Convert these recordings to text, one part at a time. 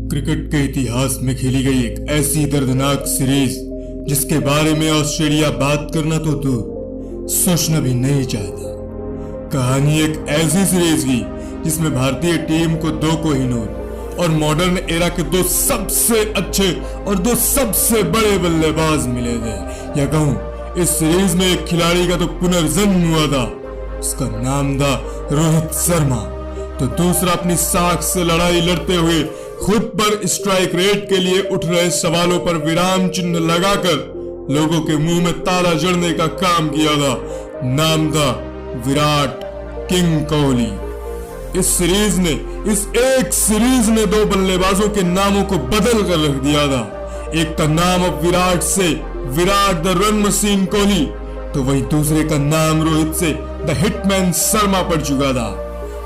Cricket के इतिहास में खेली गई एक ऐसी दर्दनाक सीरीज जिसके बारे में ऑस्ट्रेलिया बात करना तो दूर सोचना भी नहीं चाहता। कहानी एक ऐसी सीरीज की जिसमें भारतीय टीम को दो कोहिनूर और मॉडर्न एरा के दो सबसे अच्छे और दो सबसे बड़े बल्लेबाज मिले थे। या कहूं इस सीरीज में एक खिलाड़ी का तो पुनर्जन्म हुआ था, उसका नाम था रोहित शर्मा। तो दूसरा अपनी साख से लड़ाई लड़ते हुए खुद पर स्ट्राइक रेट के लिए उठ रहे सवालों पर विराम चिन्ह लगाकर लोगों के मुंह में ताला जड़ने का काम किया था। नाम था विराट किंग कोहली। इस एक सीरीज ने दो बल्लेबाजों के नामों को बदल कर रख दिया था। एक का नाम अब विराट से Virat the run machine Kohli, तो वहीं दूसरे का नाम रोहित से द हिटमैन शर्मा पड़ चुका था।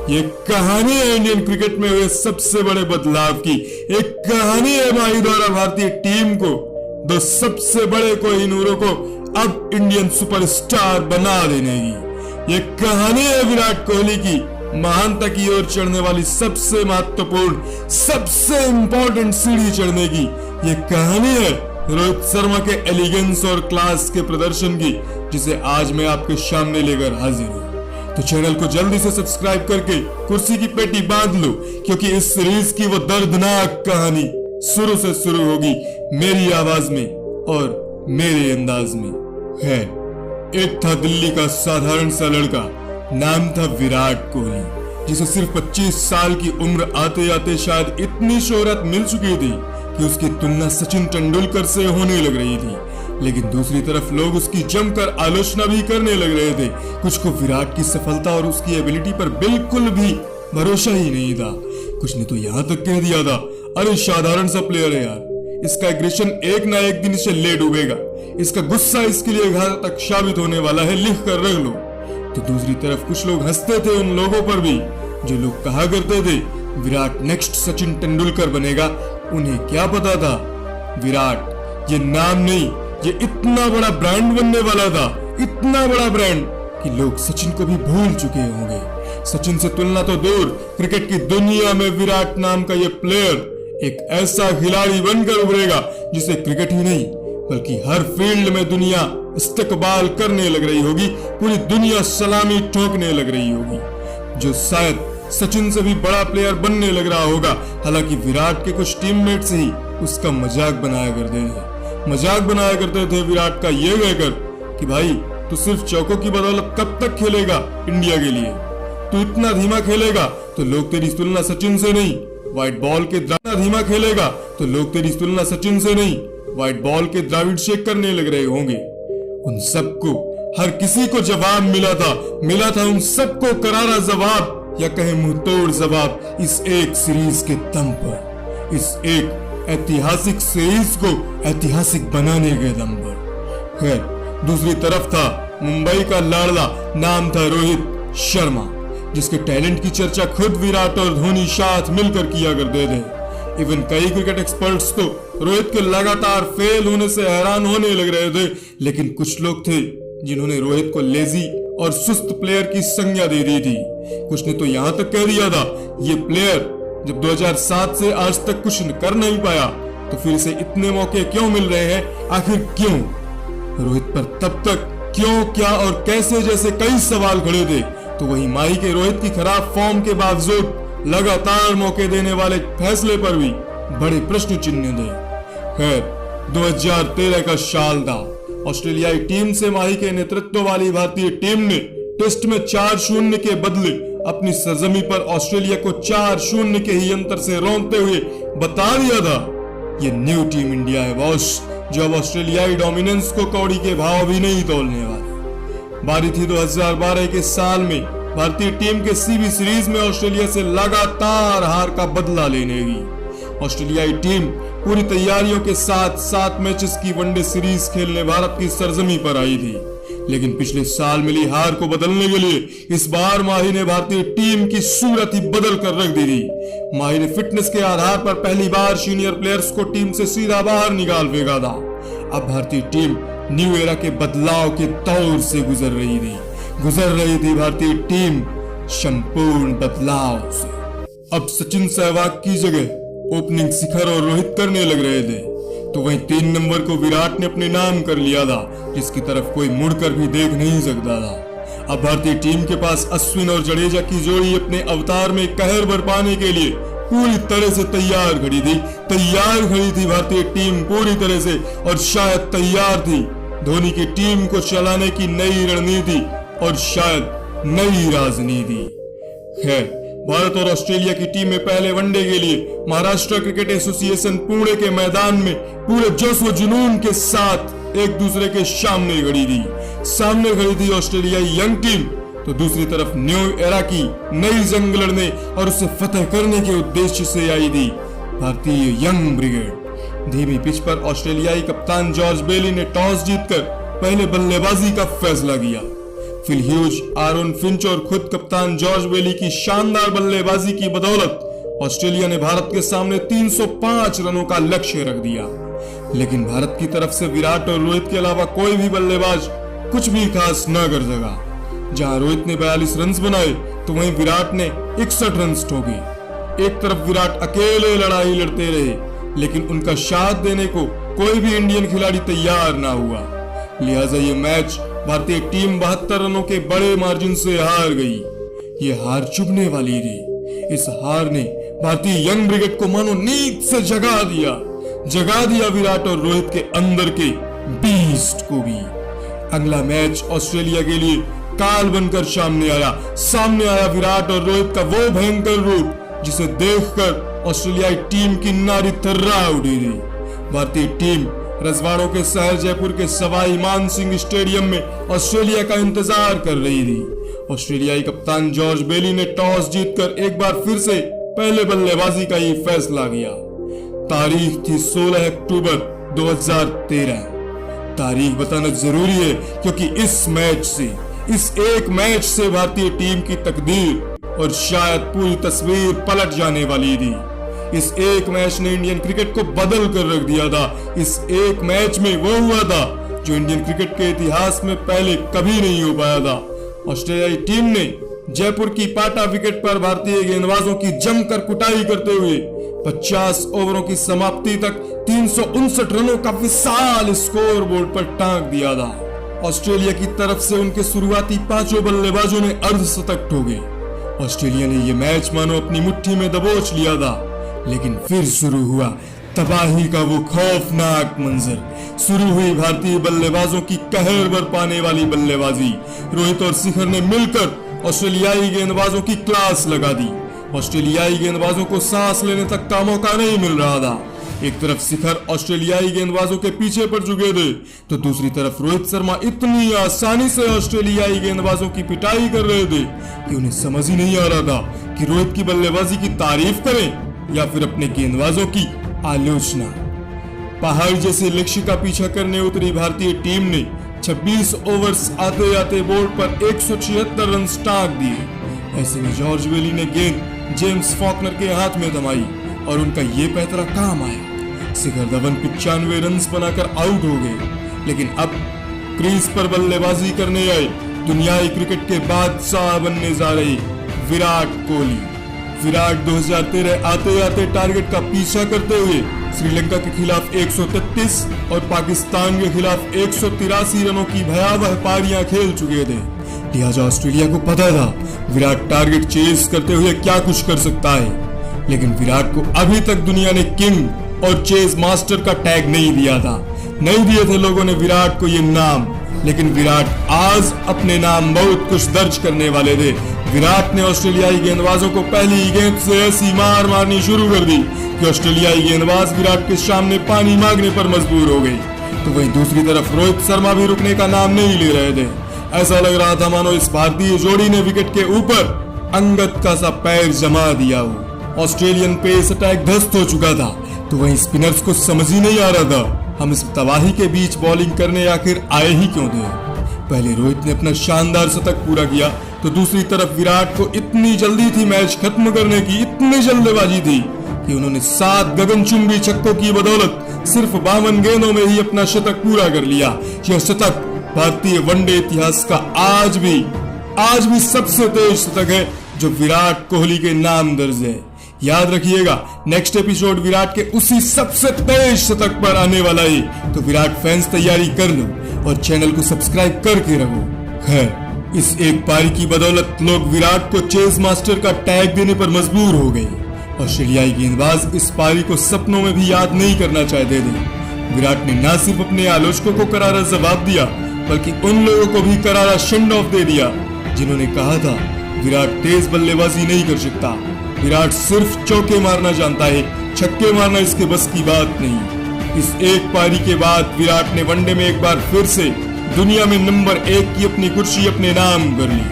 ये कहानी है इंडियन क्रिकेट में हुए सबसे बड़े बदलाव की। एक कहानी है माही द्वारा भारतीय टीम को दो सबसे बड़े कोहिनूरों को अब इंडियन सुपरस्टार बना देने की। ये कहानी है विराट कोहली की महानता की ओर चढ़ने वाली सबसे महत्वपूर्ण सबसे इंपॉर्टेंट सीढ़ी चढ़ने की। ये कहानी है रोहित शर्मा के एलिगेंस और क्लास के प्रदर्शन की, जिसे आज मैं आपके सामने लेकर हाजिर हूं। तो चैनल को जल्दी से सब्सक्राइब करके कुर्सी की पेटी बांध लो, क्योंकि इस सीरीज की वो दर्दनाक कहानी शुरू से शुरू होगी मेरी आवाज में और मेरे अंदाज में। है एक था दिल्ली का साधारण सा लड़का, नाम था विराट कोहली, जिसे सिर्फ 25 साल की उम्र आते आते शायद इतनी शोहरत मिल चुकी थी कि उसकी तुलना सचिन तेंदुलकर से होने लग रही थी। लेकिन दूसरी तरफ लोग उसकी जमकर आलोचना भी करने लग रहे थे। कुछ को विराट की सफलता और उसकी एबिलिटी पर बिल्कुल भी भरोसा ही नहीं था। कुछ ने तो यहाँ तक कह दिया था, अरे साधारण सा प्लेयर है यार, इसका एग्रेशन एक ना एक दिन इसे ले डूबेगा, इसका गुस्सा इसके लिए घातक साबित होने वाला है, लिख कर रख लो। तो दूसरी तरफ कुछ लोग हंसते थे उन लोगों पर भी जो लोग कहा करते थे विराट नेक्स्ट सचिन तेंदुलकर बनेगा। उन्हें क्या पता था विराट ये नाम नहीं, ये इतना बड़ा ब्रांड बनने वाला था, इतना बड़ा ब्रांड कि लोग सचिन को भी भूल चुके होंगे। सचिन से तुलना तो दूर, क्रिकेट की दुनिया में विराट नाम का ये प्लेयर एक ऐसा खिलाड़ी बनकर उभरेगा जिसे क्रिकेट ही नहीं बल्कि हर फील्ड में दुनिया इस्तकबाल करने लग रही होगी, पूरी दुनिया सलामी ठोकने लग रही होगी, जो शायद सचिन से भी बड़ा प्लेयर बनने लग रहा होगा। हालांकि विराट के कुछ टीममेट्स ही उसका मजाक बनाया करते थे विराट का ये कहकर कि भाई तू सिर्फ चौकों की बदौलत कब तक खेलेगा इंडिया के लिए, तू इतना धीमा खेलेगा तो लोग तेरी तुलना सचिन से नहीं, व्हाइट बॉल के धीमा खेलेगा तो लोग तेरी तुलना सचिन से नहीं, व्हाइट बॉल के द्राविड शेख करने लग रहे होंगे। उन सबको हर किसी को जवाब मिला था उन सबको करारा जवाब या कहे मुंह तोड़ जवाब इस एक सीरीज के दम पर, इस एक ऐतिहासिक सीरीज को ऐतिहासिक बनाने के दम पर। खैर दूसरी तरफ था मुंबई का लाडला, नाम था रोहित शर्मा, जिसके टैलेंट की चर्चा खुद विराट और धोनी साथ मिलकर किया करते थे। इवन कई क्रिकेट एक्सपर्ट्स तो रोहित के लगातार फेल होने से हैरान होने लग रहे थे। लेकिन कुछ लोग थे जिन्होंने रोहित को लेजी और सुस्त प्लेयर की संज्ञा दे दी थी। कुछ ने तो यहाँ तक कह दिया था ये प्लेयर जब 2007 से आज तक कुछ कर नहीं पाया तो फिर से इतने मौके क्यों मिल रहे हैं, आखिर क्यों? रोहित पर तब तक क्यों, क्या और कैसे जैसे कई सवाल खड़े थे। तो वही माही के रोहित की खराब फॉर्म के बावजूद लगातार मौके देने वाले फैसले पर भी बड़े प्रश्न चिन्ह थे। खैर 2013 का साल था। ऑस्ट्रेलियाई टीम से माही के नेतृत्व वाली भारतीय टीम ने टेस्ट में 4-0 के बदले अपनी सरजमी पर ऑस्ट्रेलिया को 4-0 के ही अंतर से रोंदते हुए बता दिया था ये न्यू टीम इंडिया है बॉस, जो अब ऑस्ट्रेलियाई डोमिनेंस को कौड़ी के भाव भी नहीं तोलने वाली। बारी थी 2012 के साल में भारतीय टीम के सीबी सीरीज में ऑस्ट्रेलिया से लगातार हार का बदला लेने की। ऑस्ट्रेलियाई टीम पूरी तैयारियों के साथ 7 मैचेस की वनडे सीरीज खेलने भारत की सरजमी पर आई थी। लेकिन पिछले साल मिली हार को बदलने के लिए इस बार माही ने भारतीय टीम की सूरत ही बदल कर रख दी थी। माही ने फिटनेस के आधार पर पहली बार सीनियर प्लेयर्स को टीम से सीधा बाहर निकाल फेंका था। अब भारतीय टीम न्यू एरा के बदलाव के दौर से गुजर रही थी भारतीय टीम संपूर्ण बदलाव से। अब सचिन सहवाग की जगह ओपनिंग शिखर और रोहित करने लग रहे थे, तो वहीं 3 नंबर को विराट ने अपने नाम कर लिया था, जिसकी तरफ कोई मुड़कर भी देख नहीं सकता था। अब भारतीय टीम के पास अश्विन और जडेजा की जोड़ी अपने अवतार में कहर बरपाने के लिए पूरी तरह से तैयार खड़ी थी भारतीय टीम पूरी तरह से, और शायद तैयार थी धोनी की टीम को चलाने की नई रणनीति और शायद नई राजनीति। खैर, भारत और ऑस्ट्रेलिया की टीमें पहले वनडे के लिए महाराष्ट्र क्रिकेट एसोसिएशन पुणे के मैदान में पूरे जोश व जुनून के साथ एक दूसरे के सामने खड़ी थी ऑस्ट्रेलियाई यंग टीम, तो दूसरी तरफ न्यू एरा की नई जंग लड़ने और उसे फतेह करने के उद्देश्य से आई थी भारतीय यंग ब्रिगेड। धीमी पिच पर ऑस्ट्रेलियाई कप्तान जॉर्ज बेली ने टॉस जीतकर पहले बल्लेबाजी का फैसला किया। फिल ह्यूज, आरोन फिंच और खुद कप्तान जॉर्ज बेली की शानदार बल्लेबाजी की बदौलत ऑस्ट्रेलिया ने भारत के सामने 305 रनों का लक्ष्य रख दिया। लेकिन भारत की तरफ से विराट और रोहित के अलावा कोई भी बल्लेबाज कुछ भी खास न कर सका। जहां रोहित ने 42 रन बनाए तो वहीं विराट ने 61 रन ठोके। एक तरफ विराट अकेले लड़ाई लड़ते रहे, लेकिन उनका साथ देने को कोई भी इंडियन खिलाड़ी तैयार ना हुआ। लिहाजा ये मैच भारतीय टीम 72 रनों के बड़े मार्जिन से हार गई। ये हार चुभने वाली थी। इस हार ने भारतीय यंग ब्रिगेड को मानो नींद से जगा दिया विराट और रोहित के अंदर के बीस्ट को भी। अगला मैच ऑस्ट्रेलिया के लिए काल बनकर सामने आया विराट और रोहित का वो भयंकर रूप जिसे देखकर ऑस्ट्रेलियाई टीम की नाड़ी थर्रा उठी थी। भारतीय टीम रजवाड़ों के शहर जयपुर के सवाई मान सिंह स्टेडियम में ऑस्ट्रेलिया का इंतजार कर रही थी। ऑस्ट्रेलियाई कप्तान जॉर्ज बेली ने टॉस जीतकर एक बार फिर से पहले बल्लेबाजी का ही फैसला किया। तारीख थी 16 अक्टूबर 2013। तारीख बताना जरूरी है क्योंकि इस एक मैच से भारतीय टीम की तकदीर और शायद पूरी तस्वीर पलट जाने वाली थी। इस एक मैच ने इंडियन क्रिकेट को बदल कर रख दिया था। इस एक मैच में वो हुआ था जो इंडियन क्रिकेट के इतिहास में पहले कभी नहीं हो पाया था। ऑस्ट्रेलियाई टीम ने जयपुर की पाटा विकेट पर भारतीय गेंदबाजों की जमकर कुटाई करते हुए 50 ओवरों की समाप्ति तक 359 रनों का विशाल स्कोर बोर्ड पर टांग दिया था। ऑस्ट्रेलिया की तरफ से उनके शुरुआती 5 बल्लेबाजों ने अर्धशतक ठोके। ऑस्ट्रेलिया ने यह मैच मानो अपनी मुट्ठी में दबोच लिया था, लेकिन फिर शुरू हुआ तबाही का वो खौफनाक मंजर। शुरू हुई भारतीय बल्लेबाजों की कहर बरपाने वाली बल्लेबाजी। रोहित और शिखर ने मिलकर ऑस्ट्रेलियाई गेंदबाजों की क्लास लगा दी। ऑस्ट्रेलियाई गेंदबाजों को सांस लेने तक का मौका नहीं मिल रहा था। एक तरफ शिखर ऑस्ट्रेलियाई गेंदबाजों के पीछे पड़ चुके थे, तो दूसरी तरफ रोहित शर्मा इतनी आसानी से ऑस्ट्रेलियाई गेंदबाजों की पिटाई कर रहे थे कि उन्हें समझ ही नहीं आ रहा था कि रोहित की बल्लेबाजी की तारीफ करें या फिर अपने गेंदबाजों की आलोचना। पहाड़ जैसे लक्ष्य का पीछा करने उतरी भारतीय टीम ने 26 ओवर्स आते आते बोर्ड पर 176 रन टांग दिए। ऐसे में जॉर्ज बेली ने गेंद जेम्स फॉकनर के हाथ में थमाई और उनका ये पैतरा काम आया। शिखर धवन 95 रन बनाकर आउट हो गए। लेकिन अब क्रीज पर बल्लेबाजी करने आए दुनियाई क्रिकेट के बादशाह बनने जा रहे विराट कोहली। विराट 2013 आते आते टारगेट का पीछा करते हुए श्रीलंका के खिलाफ 133 और पाकिस्तान के खिलाफ 183 रनों की भयावह पारियां खेल चुके थे। लिहाजा ऑस्ट्रेलिया को पता था विराट टारगेट चेस करते हुए क्या कुछ कर सकता है, लेकिन विराट को अभी तक दुनिया ने किंग और चेस मास्टर का टैग नहीं दिया था। नहीं दिए थे लोगों ने विराट को ये नाम, लेकिन विराट आज अपने नाम बहुत कुछ दर्ज करने वाले थे। विराट ने ऑस्ट्रेलियाई गेंदबाजों को पहली ही गेंद से ऐसी मार मारनी शुरू कर दी कि ऑस्ट्रेलियाई गेंदबाज विराट के सामने पानी मांगने पर मजबूर हो गए। तो वहीं दूसरी तरफ रोहित शर्मा भी रुकने का नाम नहीं ले रहे थे। ऐसा लग रहा था मानो इस भारतीय जोड़ी ने विकेट के ऊपर अंगद का सा पैर जमा दिया हो। ऑस्ट्रेलियन पेस अटैक ध्वस्त हो चुका था, तो वहीं स्पिनर्स को समझ ही नहीं आ रहा था हम इस तबाही के बीच बॉलिंग करने आखिर आए ही क्यों थे। पहले रोहित ने अपना शानदार शतक पूरा किया, तो दूसरी तरफ विराट को इतनी जल्दी थी मैच खत्म करने की, इतनी जल्दबाजी थी कि उन्होंने 7 गगनचुंबी छक्कों की बदौलत सिर्फ 52 गेंदों में ही अपना शतक पूरा कर लिया। यह शतक भारतीय वनडे इतिहास का आज भी सबसे तेज शतक है जो विराट कोहली के नाम दर्ज है। याद रखिएगा नेक्स्ट एपिसोड विराट के उसी सबसे तेज शतक पर आने वाला है, तो विराट फैंस तैयारी कर लो और चैनल को सब्सक्राइब करके रहो। खैर, इस एक पारी की बदौलत लोग विराट को चेस मास्टर का टैग देने पर मजबूर हो गए। ऑस्ट्रेलियाई गेंदबाज इस पारी को सपनों में भी याद नहीं करना चाहते थे। विराट ने न सिर्फ अपने आलोचकों को करारा जवाब दिया, बल्कि उन लोगों को भी करारा शंड ऑफ दे दिया जिन्होंने कहा था विराट तेज बल्लेबाजी नहीं कर सकता, विराट सिर्फ चौके मारना जानता है, छक्के मारना इसके बस की बात नहीं। इस एक पारी के बाद विराट ने वनडे में एक बार फिर से दुनिया में नंबर 1 की अपनी कुर्सी अपने नाम कर ली।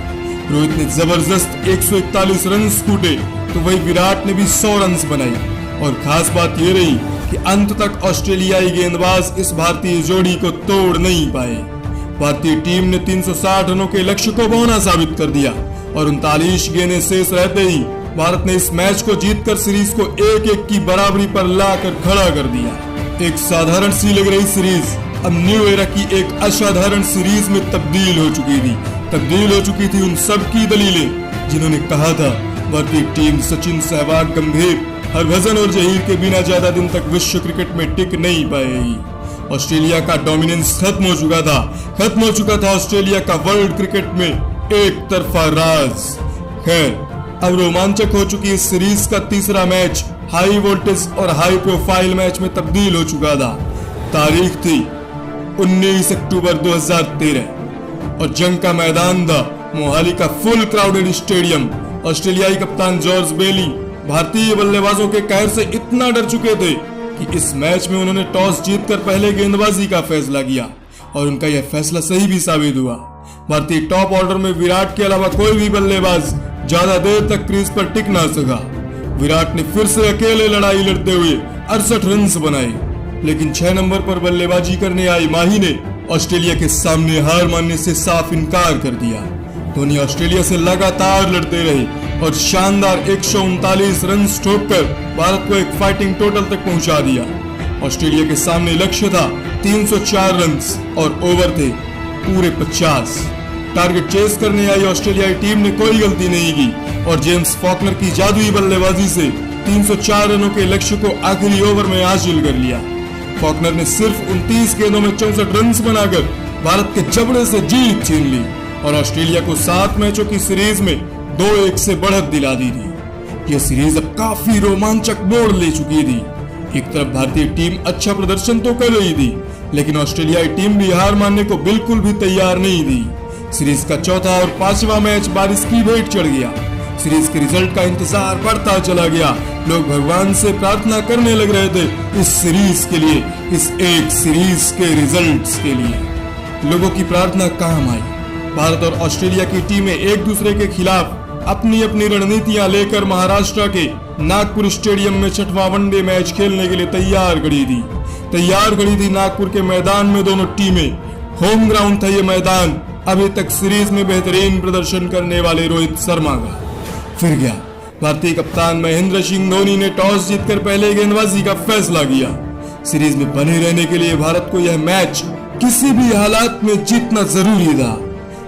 रोहित ने जबरदस्त 141 रन कूटे तो वही विराट ने भी 100 रन बनाए। और खास बात यह रही कि अंत तक ऑस्ट्रेलियाई गेंदबाज इस भारतीय जोड़ी को तोड़ नहीं पाए। भारतीय टीम ने 360 रनों के लक्ष्य को बौना साबित कर दिया और 39 गेंदें शेष रहते ही भारत ने इस मैच को जीतकर सीरीज को 1-1 की बराबरी पर लाकर खड़ा कर दिया। एक साधारण सी लग रही सीरीज अब न्यू एरा की एक असाधारण सीरीज में तब्दील हो चुकी थी उन सब की दलीलें जिन्होंने कहा था भारतीय टीम सचिन, सहवाग, गंभीर, हरभजन और जहीर के बिना ज्यादा दिन तक विश्व क्रिकेट में टिक नहीं पाएगी। ऑस्ट्रेलिया का डोमिनेंस खत्म हो चुका था ऑस्ट्रेलिया का वर्ल्ड क्रिकेट में एक तरफा राज। खैर, अब रोमांचक हो चुकी इस सीरीज का तीसरा मैच हाई वोल्टेज और हाई प्रोफाइल मैच में तब्दील हो चुका था। तारीख थी 19 अक्टूबर 2013 और जंग का मैदान था मोहाली का फुल क्राउडेड स्टेडियम। ऑस्ट्रेलियाई कप्तान जॉर्ज बेली भारतीय बल्लेबाजों के कहर से इतना डर चुके थे कि इस मैच में उन्होंने टॉस जीतकर पहले गेंदबाजी का फैसला किया और उनका यह फैसला सही भी साबित हुआ। भारतीय टॉप ऑर्डर में विराट के अलावा कोई भी बल्लेबाज ज्यादा देर तक क्रीज पर टिक ना सका। विराट ने फिर से अकेले लड़ाई लड़ते हुए 68 रन बनाए, लेकिन 6 नंबर पर बल्लेबाजी करने आई माही ने ऑस्ट्रेलिया के सामने हार मानने से साफ इनकार कर दिया। धोनी ऑस्ट्रेलिया से लगातार लड़ते रहे और शानदार 139 रन ठोककर भारत को एक फाइटिंग टोटल तक पहुंचा दिया। ऑस्ट्रेलिया के सामने लक्ष्य था 304 रन और ओवर थे पूरे 50। टारगेट चेस करने आई ऑस्ट्रेलियाई टीम ने कोई गलती नहीं की और जेम्स फॉकनर की जादुई बल्लेबाजी से 304 रनों के लक्ष्य को आखिरी ओवर में हासिल कर लिया। फॉकनर ने सिर्फ 29 गेंदों में 64 रन बनाकर भारत के जबड़े से जीत छीन ली और ऑस्ट्रेलिया को 7 मैचों की सीरीज में 2-1 से बढ़त दिला दी थी। यह सीरीज अब काफी रोमांचक मोड़ ले चुकी थी। एक तरफ भारतीय टीम अच्छा प्रदर्शन तो कर रही थी, लेकिन ऑस्ट्रेलियाई टीम भी हार मानने को बिल्कुल भी तैयार नहीं थी। सीरीज का चौथा और 5वां मैच बारिश की भेंट चढ़ गया। सीरीज के रिजल्ट का इंतजार बढ़ता चला गया। लोग भगवान से प्रार्थना करने लग रहे थे इस सीरीज के लिए, इस एक सीरीज के रिजल्ट्स के लिए। लोगों की प्रार्थना काम आई। भारत और ऑस्ट्रेलिया की टीमें एक दूसरे के खिलाफ अपनी अपनी रणनीतियां लेकर महाराष्ट्र के नागपुर स्टेडियम में 6वां वनडे मैच खेलने के लिए तैयार खड़ी थी। नागपुर के मैदान में दोनों टीमें। होम ग्राउंड था ये मैदान अभी तक सीरीज में बेहतरीन प्रदर्शन करने वाले रोहित शर्मा का। फिर गया भारतीय कप्तान महेंद्र सिंह धोनी ने टॉस जीतकर पहले गेंदबाजी का फैसला किया। सीरीज में बने रहने के लिए भारत को यह मैच किसी भी हालात में जीतना जरूरी था।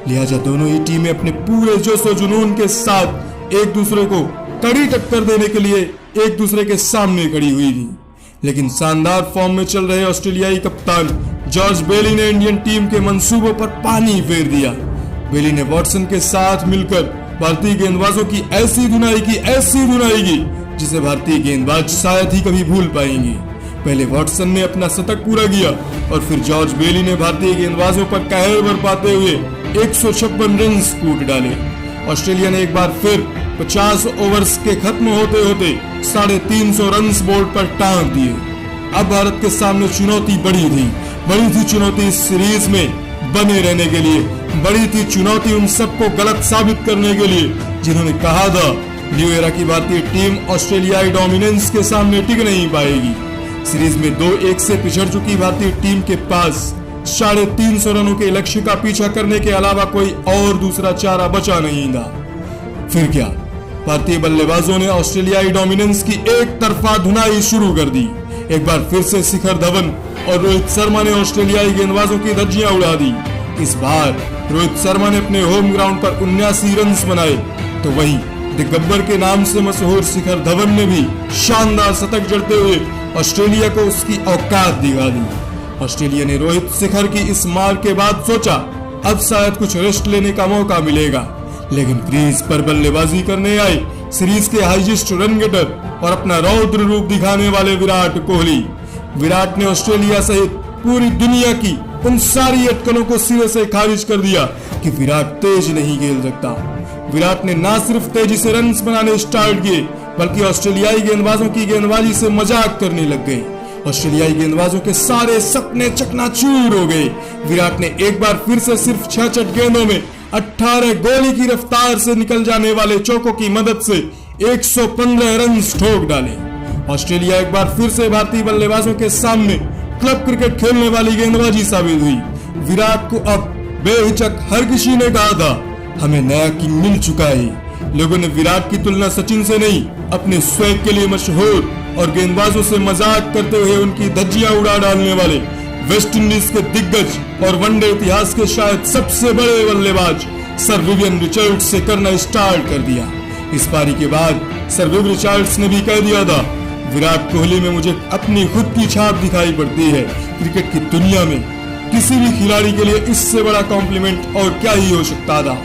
लिहाजा दोनों ही टीमें अपने पूरे जोश और जुनून के साथ एक दूसरे को कड़ी टक्कर देने के लिए एक दूसरे के सामने खड़ी हुई थी। लेकिन शानदार फॉर्म में चल रहे ऑस्ट्रेलियाई कप्तान जॉर्ज बेली ने इंडियन टीम के मंसूबों पर पानी फेर दिया। बेली ने वॉटसन के साथ मिलकर भारतीय गेंदबाजों की ऐसी धुनाई की जिसे भारतीय गेंदबाज शायद ही कभी भूल पाएंगे। पहले वॉटसन ने अपना शतक पूरा किया और फिर जॉर्ज बेली ने भारतीय गेंदबाजों पर कहर बरपाते हुए 156 रन कूट डाले। ऑस्ट्रेलिया ने एक बार फिर 50 ओवर्स के खत्म होते होते 350 रन बोर्ड पर टांग दिए। अब भारत के सामने चुनौती बड़ी थी चुनौती इस सीरीज में बने रहने के लिए। बड़ी थी चुनौती उन सबको गलत साबित करने के लिए जिन्होंने कहा था न्यू एरा की भारतीय टीम ऑस्ट्रेलियाई डोमिनेंस के सामने टिक नहीं पाएगी। सीरीज में 2-1 से पिछड़ चुकी भारतीय टीम के पास 350 रनों के लक्ष्य का पीछा करने के अलावा कोई और दूसरा चारा बचा नहीं था। फिर क्या, भारतीय बल्लेबाजों ने ऑस्ट्रेलियाई डोमिनेंस की एक तरफा धुनाई शुरू कर दी। एक बार फिर से शिखर धवन और रोहित शर्मा ने ऑस्ट्रेलियाई गेंदबाजों की धज्जियां उड़ा दी। इस बार रोहित शर्मा ने अपने होम ग्राउंड पर 79 रन बनाए तो वहीं द गब्बर के नाम से मशहूर शिखर धवन ने भी शानदार शतक जड़ते हुए ऑस्ट्रेलिया को उसकी औकात दिखा दी। ऑस्ट्रेलिया ने रोहित शिखर की इस मार के बाद सोचा अब शायद कुछ रेस्ट लेने का मौका मिलेगा, लेकिन क्रीज पर बल्लेबाजी करने आए सीरीज के हाईएस्ट रन गेटर और अपना रौद्र रूप दिखाने वाले विराट कोहली। विराट ने ऑस्ट्रेलिया सहित पूरी दुनिया की उन सारी अटकलों को सिरे से खारिज कर दिया कि विराट तेज नहीं खेल सकता। विराट ने ना सिर्फ तेजी से रन्स बनाने स्टार्ट किए बल्कि ऑस्ट्रेलियाई गेंदबाजों की गेंदबाजी से मजाक करने लग गए। ऑस्ट्रेलियाई गेंदबाजों के सारे सपने चकनाचूर हो गए। विराट ने एक बार फिर से सिर्फ 66 गेंदों में 18 गोली की रफ्तार से निकल जाने वाले चौकों की मदद से 115 रन ठोक डाले। ऑस्ट्रेलिया एक बार फिर से भारतीय बल्लेबाजों के सामने क्लब क्रिकेट खेलने वाली गेंदबाजी साबित हुई। विराट को अब बेहिचक हर किसी ने कहा था हमें नया किंग मिल चुका है। लोगों ने विराट की तुलना सचिन से नहीं अपने स्वैग के लिए मशहूर और गेंदबाजों से मजाक करते हुए उनकी धज्जियां उड़ा डालने वाले वेस्ट इंडीज के दिग्गज और वनडे इतिहास के शायद सबसे बड़े बल्लेबाज सर विवियन रिचर्ड्स से करना स्टार्ट कर दिया। इस पारी के बाद सर विव रिचर्ड्स ने भी कह दिया था विराट कोहली में मुझे अपनी खुद की छाप दिखाई पड़ती है। क्रिकेट की दुनिया में किसी भी खिलाड़ी के लिए इससे बड़ा कॉम्प्लीमेंट और क्या ही हो सकता था।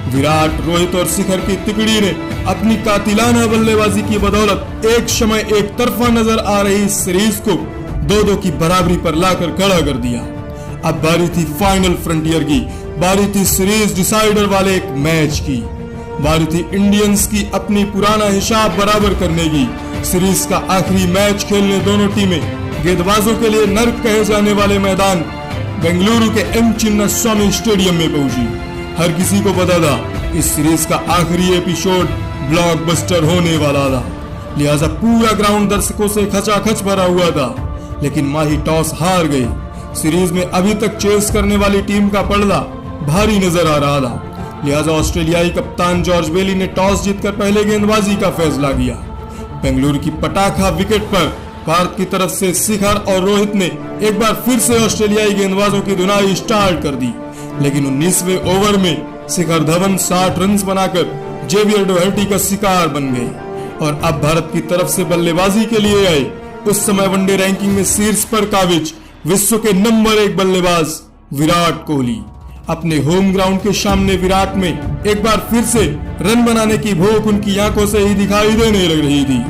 विराट, रोहित और शिखर की तिकड़ी ने अपनी कातिलाना बल्लेबाजी की बदौलत एक समय एक तरफा नजर आ रही सीरीज को 2-2 की बराबरी पर लाकर खड़ा कर दिया। अब बारी थी फाइनल फ्रंटियर की, बारी थी सीरीज डिसाइडर वाले एक मैच की, बारी थी इंडियंस की अपनी पुराना हिसाब बराबर करने की। सीरीज का आखिरी मैच खेलने दोनों टीमें गेंदबाजों के लिए नर्क कहे जाने वाले मैदान बेंगलुरु के एम चिन्नास्वामी स्टेडियम में पहुंची। हर किसी को पता था इस सीरीज का आखिरी एपिसोड ब्लॉकबस्टर होने वाला था, लिहाजा पूरा ग्राउंड दर्शकों से खचाखच भरा हुआ था। लेकिन माही टॉस हार गई। सीरीज में अभी तक चेस करने वाली टीम का पलड़ा भारी नजर आ रहा था, लिहाजा ऑस्ट्रेलियाई कप्तान जॉर्ज बेली ने टॉस जीतकर पहले गेंदबाजी का फैसला किया। बेंगलुरु की पटाखा विकेट पर भारत की तरफ से शिखर और रोहित ने एक बार फिर से ऑस्ट्रेलियाई गेंदबाजों की धुनाई स्टार्ट कर दी, लेकिन 19वें ओवर में शिखर धवन 60 रन बनाकर जेवियर डोहर्टी का शिकार बन गए और अब भारत की तरफ से बल्लेबाजी के लिए आए उस समय वनडे रैंकिंग में शीर्ष पर काबिज विश्व के नंबर 1 बल्लेबाज विराट कोहली। अपने होम ग्राउंड के सामने विराट में एक बार फिर से रन बनाने की भूख उनकी आंखों से ही दिखाई देने लग रही थी,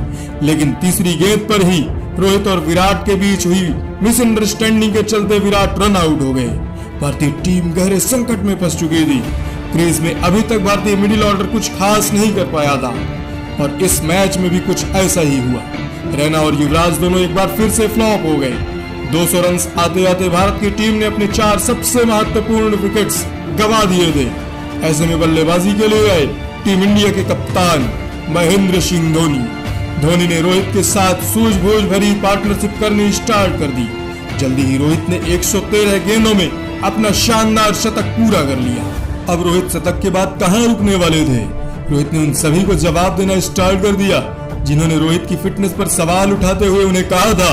लेकिन तीसरी गेंद पर ही रोहित और विराट के बीच हुई मिसअंडरस्टैंडिंग के चलते विराट रन आउट हो गए। भारतीय टीम गहरे संकट में फंस चुकी थी। क्रीज में अभी तक भारतीय मिडिल ऑर्डर कुछ खास नहीं कर पाया था और इस मैच में भी कुछ ऐसा ही हुआ। रैना और युवराज दोनों एक बार फिर से फ्लॉप हो गए। 200 रन आते आते भारत की टीम ने अपने 4 सबसे महत्वपूर्ण विकेट्स गंवा दिए थे। ऐसे में बल्लेबाजी के लिए आए टीम इंडिया के कप्तान महेंद्र सिंह धोनी। धोनी ने रोहित के साथ सूझबूझ भरी पार्टनरशिप करनी स्टार्ट कर दी। जल्दी ही रोहित ने 113 गेंदों में अपना शानदार शतक पूरा कर लिया। अब रोहित शतक के बाद कहां रुकने वाले थे। रोहित ने उन सभी को जवाब देना स्टार्ट कर दिया जिन्होंने रोहित की फिटनेस पर सवाल उठाते हुए उन्हें कहा था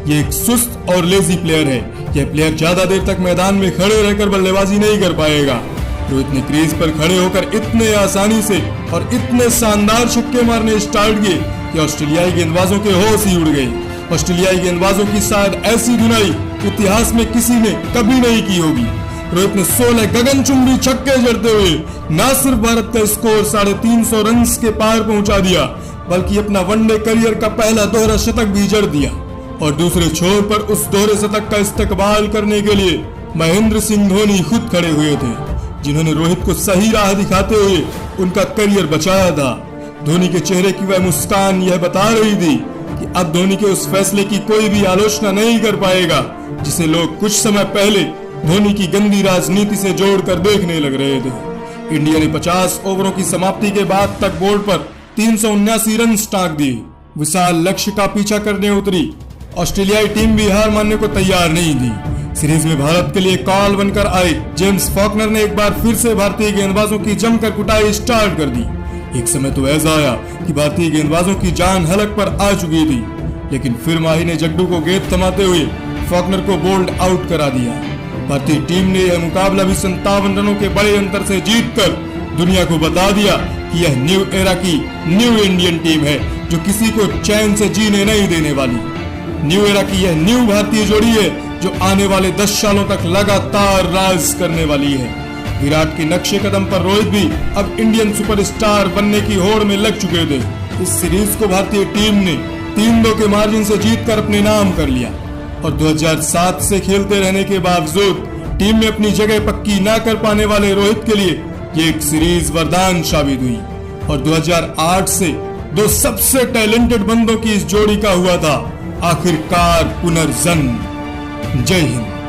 ये एक सुस्त और लेजी प्लेयर है, यह प्लेयर ज्यादा देर तक मैदान में खड़े रहकर बल्लेबाजी नहीं कर पाएगा। रोहित ने क्रीज पर खड़े होकर इतने आसानी से और इतने शानदार छक्के मारने स्टार्ट किए कि ऑस्ट्रेलियाई गेंदबाजों के होश ही उड़ गए। ऑस्ट्रेलियाई गेंदबाजों की शायद ऐसी धुनाई इतिहास में किसी ने कभी नहीं की होगी। रोहित ने 16 गगनचुंबी छक्के जड़ते हुए न सिर्फ भारत का स्कोर 350 रन के पार पहुंचा दिया, बल्कि अपना वनडे करियर का पहला दोहरा शतक भी जड़ दिया। और दूसरे छोर पर उस दोहरे शतक का इस्तेकबाल करने के लिए महेंद्र सिंह धोनी खुद खड़े हुए थे, जिन्होंने रोहित को सही राह दिखाते हुए उनका करियर बचाया था। धोनी के चेहरे की वह मुस्कान यह बता रही थी कि अब धोनी के उस फैसले की कोई भी आलोचना नहीं कर पाएगा जिसे लोग कुछ समय पहले धोनी की गंदी राजनीति से जोड़कर देखने लग रहे थे। इंडिया ने 50 ओवरों की समाप्ति के बाद तक बोर्ड पर 379 रन टांक दिए। विशाल लक्ष्य का पीछा करने उतरी ऑस्ट्रेलियाई टीम भी हार मानने को तैयार नहीं थी। सीरीज में भारत के लिए कॉल बनकर आए जेम्स फॉकनर ने एक बार फिर से भारतीय गेंदबाजों की जमकर कुटाई स्टार्ट कर दी। एक समय तो ऐसा आया कि भारतीय गेंदबाजों की जान हलक पर आ चुकी थी, लेकिन फिर माही ने जड्डू को गेंद थमाते हुए फॉकनर को बोल्ड आउट करा दिया। भारतीय टीम ने यह मुकाबला भी 57 रनों के बड़े अंतर से जीतकर दुनिया को बता दिया कि यह न्यू एरा की न्यू इंडियन टीम है जो किसी को चैन से जीने नहीं देने वाली। न्यू एरा की यह न्यू भारतीय जोड़ी है जो आने वाले 10 सालों तक लगातार राज करने वाली है। विराट के नक्शे कदम पर रोहित भी अब इंडियन सुपरस्टार बनने की होड़ में लग चुके थे। इस सीरीज को भारतीय टीम ने 3-2 के मार्जिन से जीतकर अपने नाम कर लिया और 2007 से खेलते रहने के बावजूद टीम में अपनी जगह पक्की ना कर पाने वाले रोहित के लिए ये एक सीरीज वरदान साबित हुई और 2008 से 2 सबसे टैलेंटेड बंदों की इस जोड़ी का हुआ था आखिरकार पुनर्जन्म। जय हिंद।